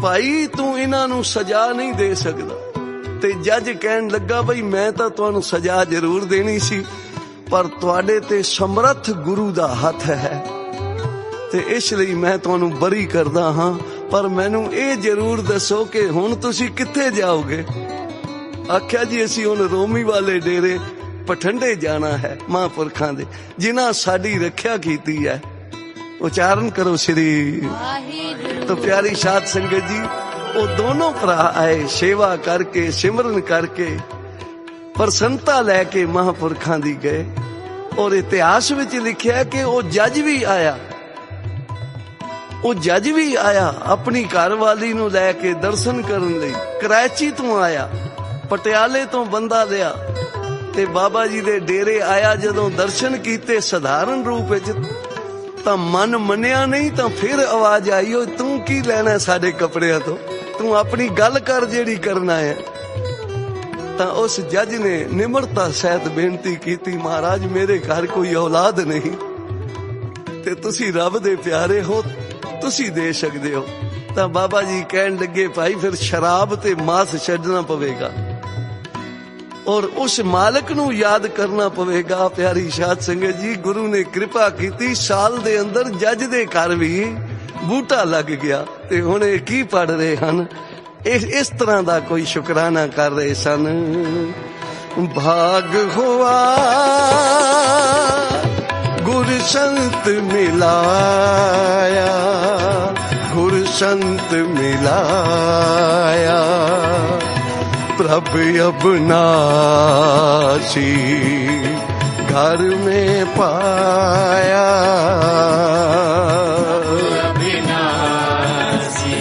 ਭਾਈ ਤੂੰ ਇਹਨਾਂ ਨੂੰ ਸਜ਼ਾ ਨਹੀਂ ਦੇ ਸਕਦਾ। ਤੇ ਜੱਜ ਕਹਿਣ ਲੱਗਾ, ਬਈ ਮੈਂ ਤਾਂ ਤੁਹਾਨੂੰ ਸਜ਼ਾ ਜ਼ਰੂਰ ਦੇਣੀ ਸੀ, ਪਰ ਤੁਹਾਡੇ ਤੇ ਸਮਰੱਥ ਗੁਰੂ ਦਾ ਹੱਥ ਹੈ ਤੇ ਇਸ ਲਈ ਮੈਂ ਤੁਹਾਨੂੰ ਬਰੀ ਕਰਦਾ ਹਾਂ, ਪਰ ਮੈਨੂੰ ਇਹ ਜ਼ਰੂਰ ਦੱਸੋ ਕਿ ਹੁਣ ਤੁਸੀਂ ਕਿੱਥੇ ਜਾਓਗੇ? ਆਖਿਆ, ਜੀ ਅਸੀਂ ਹੁਣ ਰੋਮੀ ਵਾਲੇ ਡੇਰੇ ਪਠੰਡੇ ਜਾਣਾ ਹੈ, ਮਹਾਂਪੁਰਖਾਂ ਦੇ ਜਿਨ੍ਹਾਂ ਸਾਡੀ ਰੱਖਿਆ ਕੀਤੀ ਹੈ। ਉਚਾਰਨ ਕਰੋ ਸ੍ਰੀ ਵਾਹਿਗੁਰੂ। ਤਾਂ ਪਿਆਰੀ ਸਾਧ ਸੰਗਤ ਜੀ, ਉਹ ਦੋਨੋਂ ਭਰਾ ਆਏ, ਸੇਵਾ ਕਰਕੇ ਸਿਮਰਨ ਕਰਕੇ ਪ੍ਰਸੰਨਤਾ ਲੈ ਕੇ ਮਹਾਂਪੁਰਖਾਂ ਦੀ ਗਏ। ਔਰ ਇਤਿਹਾਸ ਵਿੱਚ ਲਿਖਿਆ ਕਿ ਉਹ ਜੱਜ ਵੀ ਆਇਆ, ਉਹ ਜੱਜ ਵੀ ਆਇਆ ਆਪਣੀ ਘਰਵਾਲੀ ਨੂੰ ਲੈ ਕੇ ਦਰਸ਼ਨ ਕਰਨ ਲਈ। ਕਰਾਚੀ ਤੋਂ ਆਇਆ, ਪਟਿਆਲੇ ਤੋਂ ਬੰਦਾ ਲਿਆ ਤੇ ਬਾਬਾ ਜੀ ਦੇ ਡੇਰੇ ਆਇਆ। ਜਦੋਂ ਦਰਸ਼ਨ ਕੀਤੇ ਸਧਾਰਨ ਰੂਪ ਵਿੱਚ, ਤਾਂ ਮਨ ਮੰਨਿਆ ਨਹੀਂ। ਤਾਂ ਫਿਰ ਆਵਾਜ਼ ਆਈ, ਓ ਤੂੰ ਕੀ ਲੈਣਾ ਸਾਡੇ ਕੱਪੜਿਆਂ ਤੋਂ, ਤੂੰ ਆਪਣੀ ਗੱਲ ਕਰ ਜਿਹੜੀ ਕਰਨਾ ਹੈ। ਤਾਂ ਉਸ ਜੱਜ ਨੇ ਨਿਮਰਤਾ ਸਹਿਤ ਬੇਨਤੀ ਕੀਤੀ, ਮਹਾਰਾਜ ਮੇਰੇ ਘਰ ਕੋਈ ਔਲਾਦ ਨਹੀਂ ਤੇ ਤੁਸੀਂ ਰੱਬ ਦੇ ਪਿਆਰੇ ਹੋ, ਤੁਸੀਂ ਦੇ ਸਕਦੇ ਹੋ। ਤਾਂ ਬਾਬਾ ਜੀ ਕਹਿਣ ਲੱਗੇ, ਭਾਈ ਫਿਰ ਸ਼ਰਾਬ ਤੇ ਮਾਸ ਛੱਡਣਾ ਪਵੇਗਾ ਔਰ ਉਸ ਮਾਲਕ ਨੂੰ ਯਾਦ ਕਰਨਾ ਪਵੇਗਾ। ਪਿਆਰੀ ਸਾਧ ਸੰਗਤ ਜੀ, ਗੁਰੂ ਨੇ ਕਿਰਪਾ ਕੀਤੀ, ਸਾਲ ਦੇ ਅੰਦਰ ਜੱਜ ਦੇ ਘਰ ਵੀ ਬੂਟਾ ਲੱਗ ਗਿਆ। ਤੇ ਹੁਣ ਇਹ ਕੀ ਪੜ ਰਹੇ ਹਨ, ਇਸ ਤਰ੍ਹਾਂ ਦਾ ਕੋਈ ਸ਼ੁਕਰਾਨਾ ਕਰ ਰਹੇ ਸਨ। ਭਾਗ ਹੋਆ ਗੁਰ ਸੰਤ ਮਿਲਾਇਆ, गुर संत मिलाया, प्रभ अविनाशी घर में पाया। अविनाशी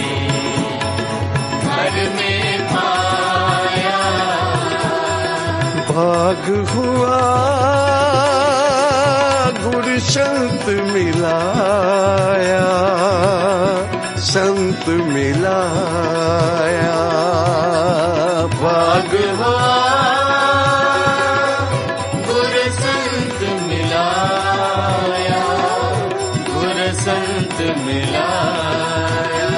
घर में पाया, भाग हुआ गुर संत मिलाया, संत मिलाया। भाग हुआ गुर संत मिलाया, गुर संत मिलाया।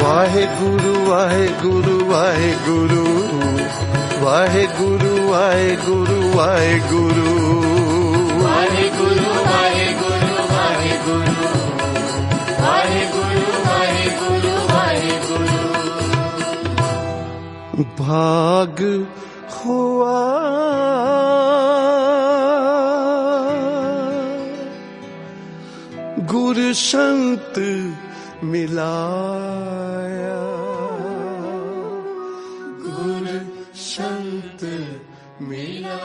वाहे गुरु वाहे गुरु वाहे गुरु, वाहे गुरु वाहे गुरु वाहे गुरु, वाहे गुरु वाहे गुरु वाहे गुरु, वाहे गुरु वाहे गुरु वाहे गुरु। भाग हुआ गुर संत मिलाया, गुर संत मिलाया।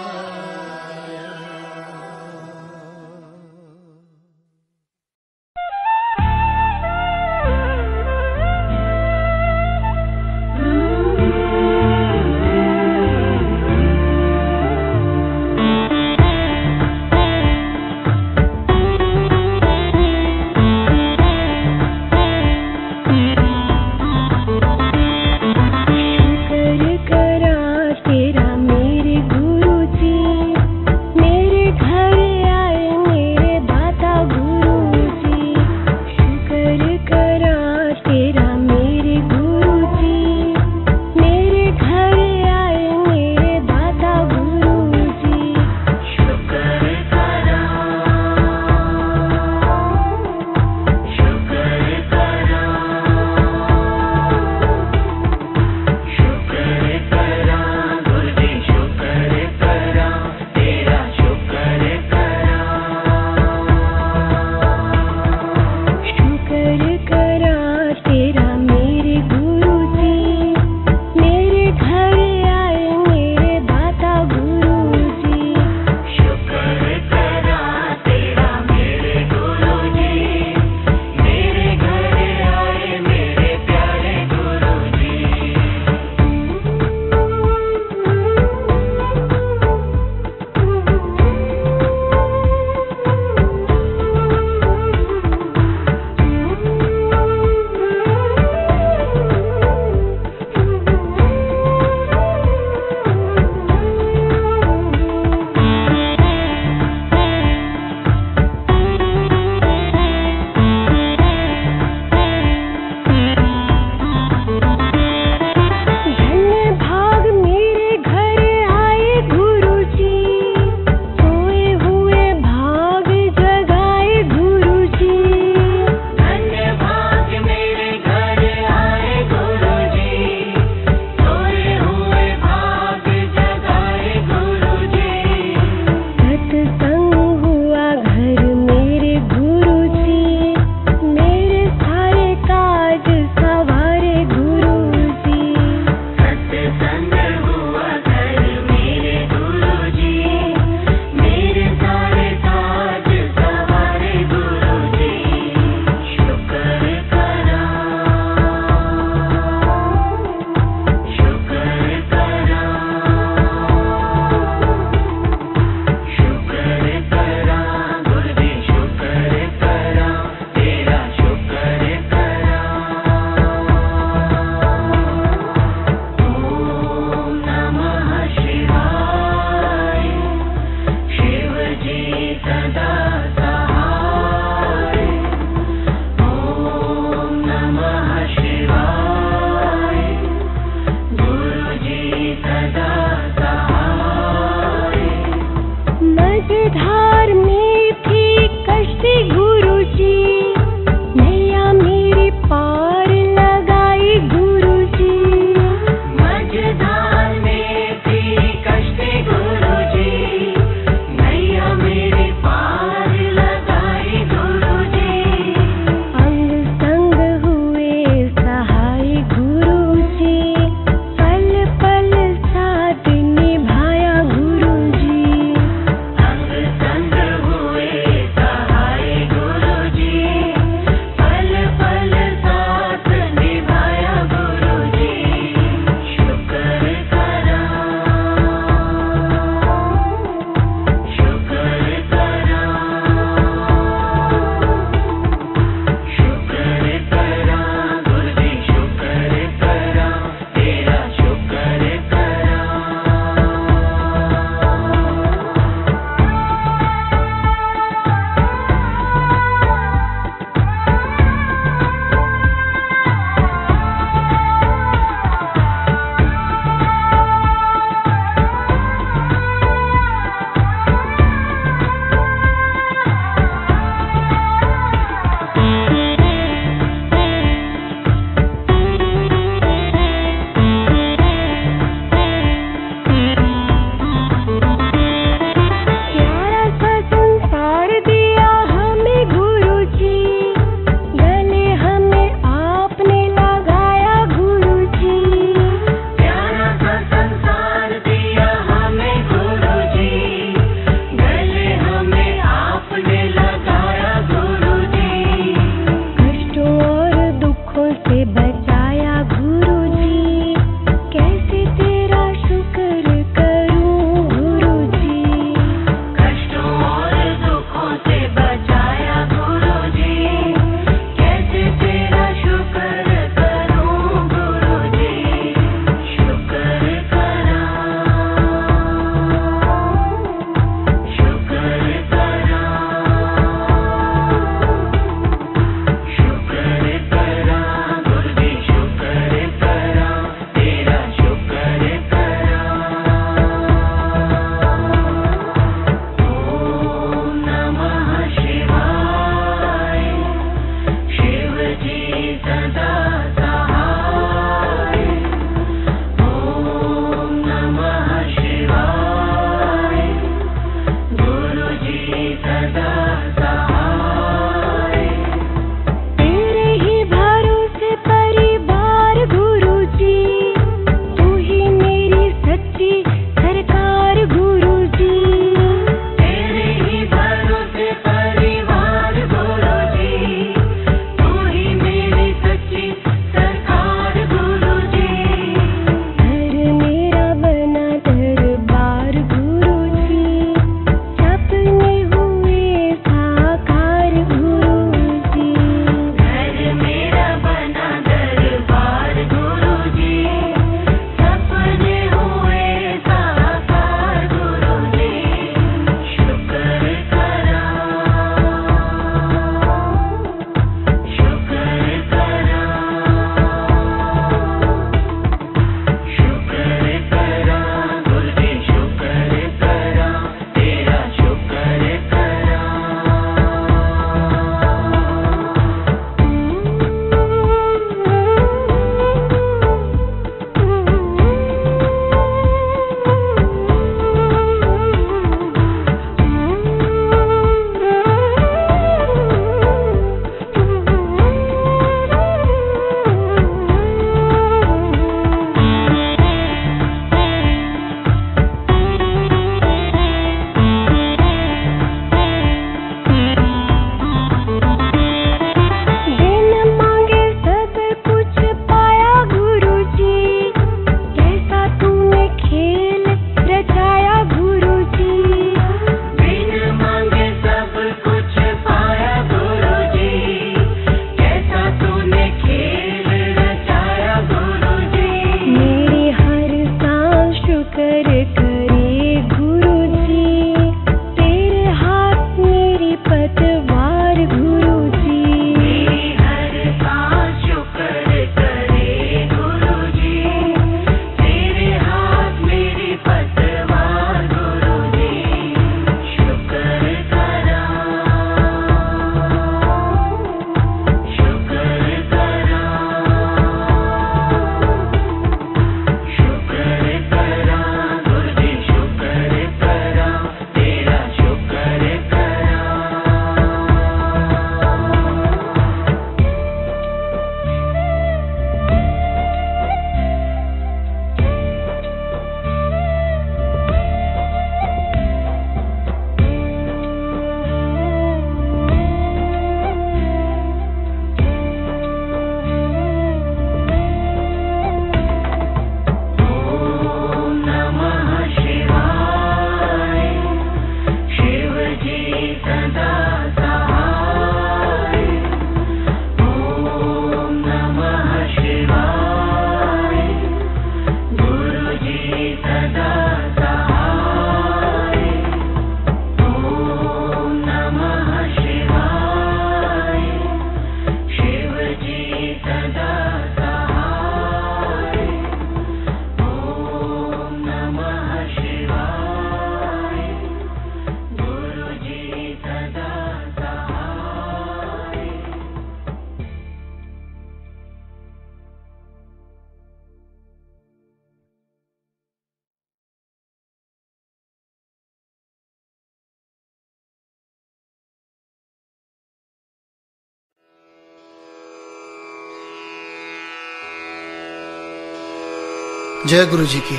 जय गुरु जी की।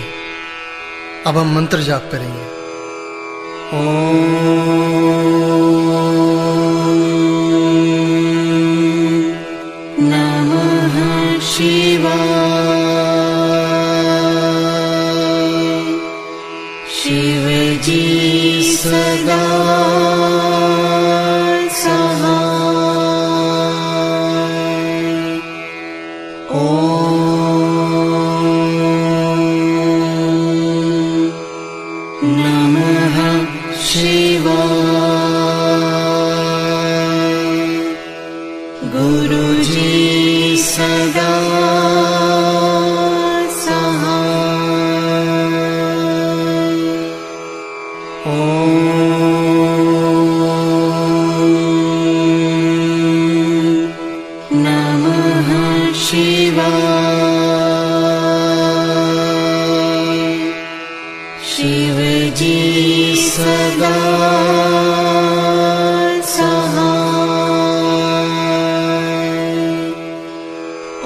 अब हम मंत्र जाप करेंगे। ओम नमः शिवजी सदा सहाय। ॐ नमः शिवाय। गुरुजी सदा शिवजी सदा सहाय।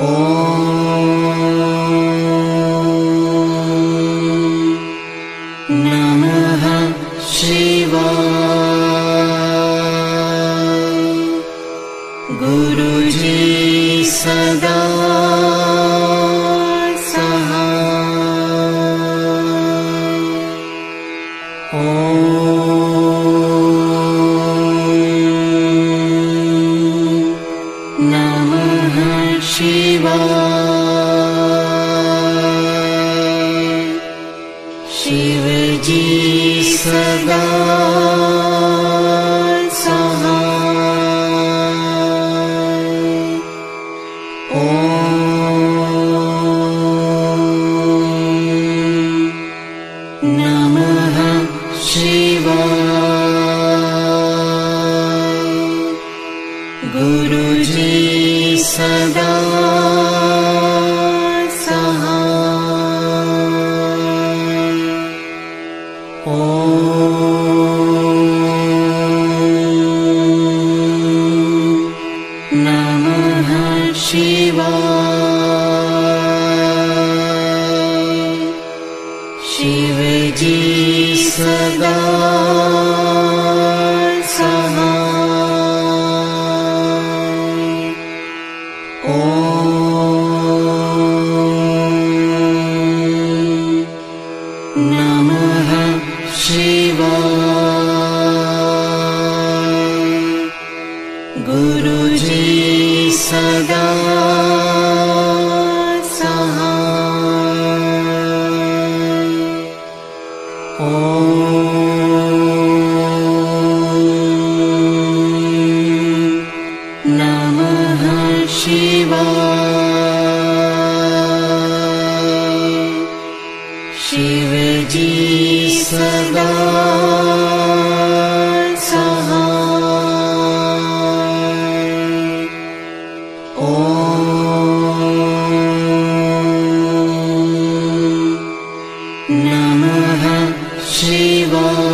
ॐ नमः शिवाय। गुरुजी सदा शिवजी सदा सहाय। ॐ नमः शिवाय। गुरुजी सदा शिवजी सदा सहाय। ॐ नमः शिवाय। गुरुजी सदा शिवजी सदा सहाय। ॐ नमः शिवाय।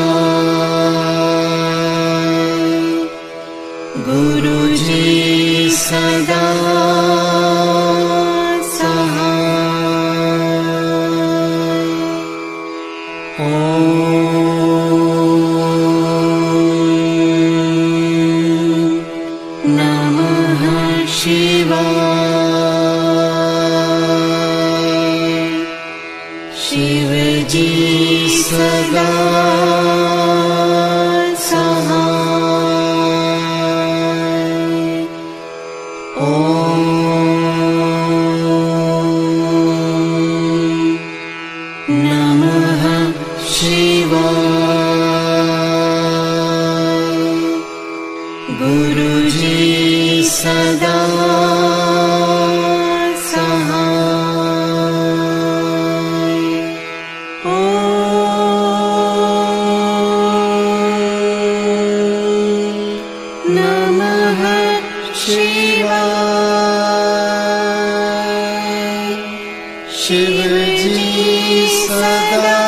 गुरुजी सदा शिवजी सदा सहाय। ॐ नमः शिवाय। गुरुजी सदा शिवजी सदा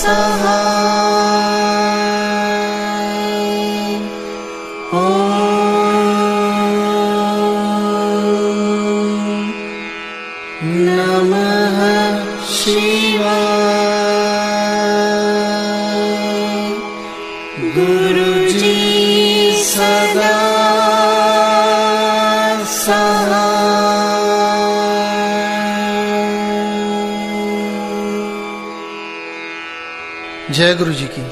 सहाय। ॐ नमः शिवाय। गुरुजी सदा सहाय। जय गुरु जी की।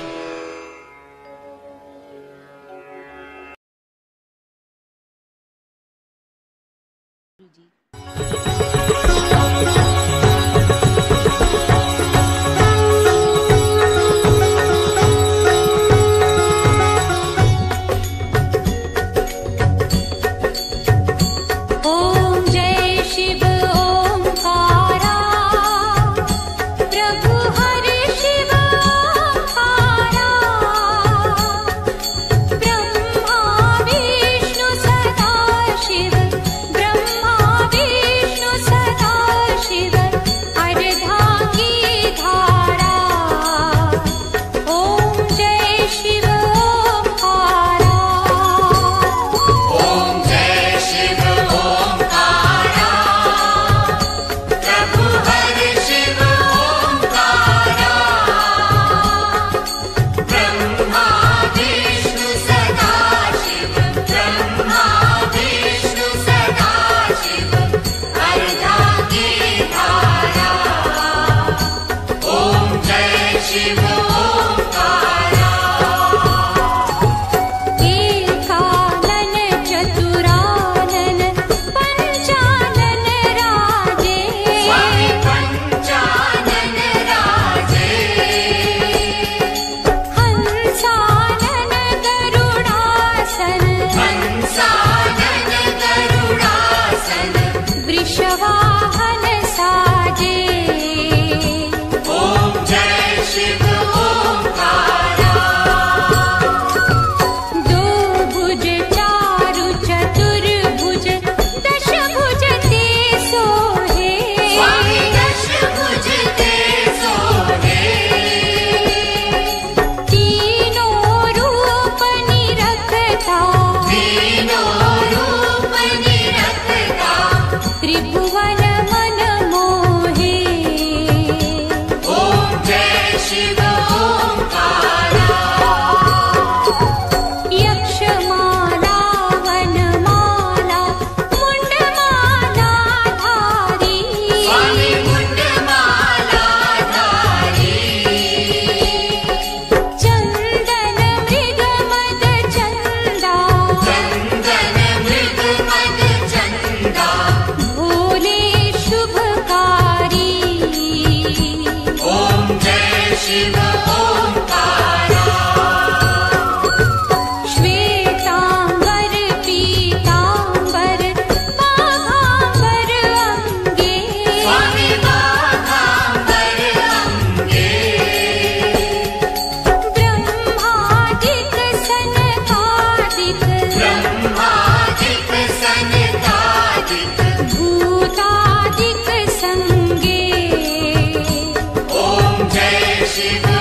Shiva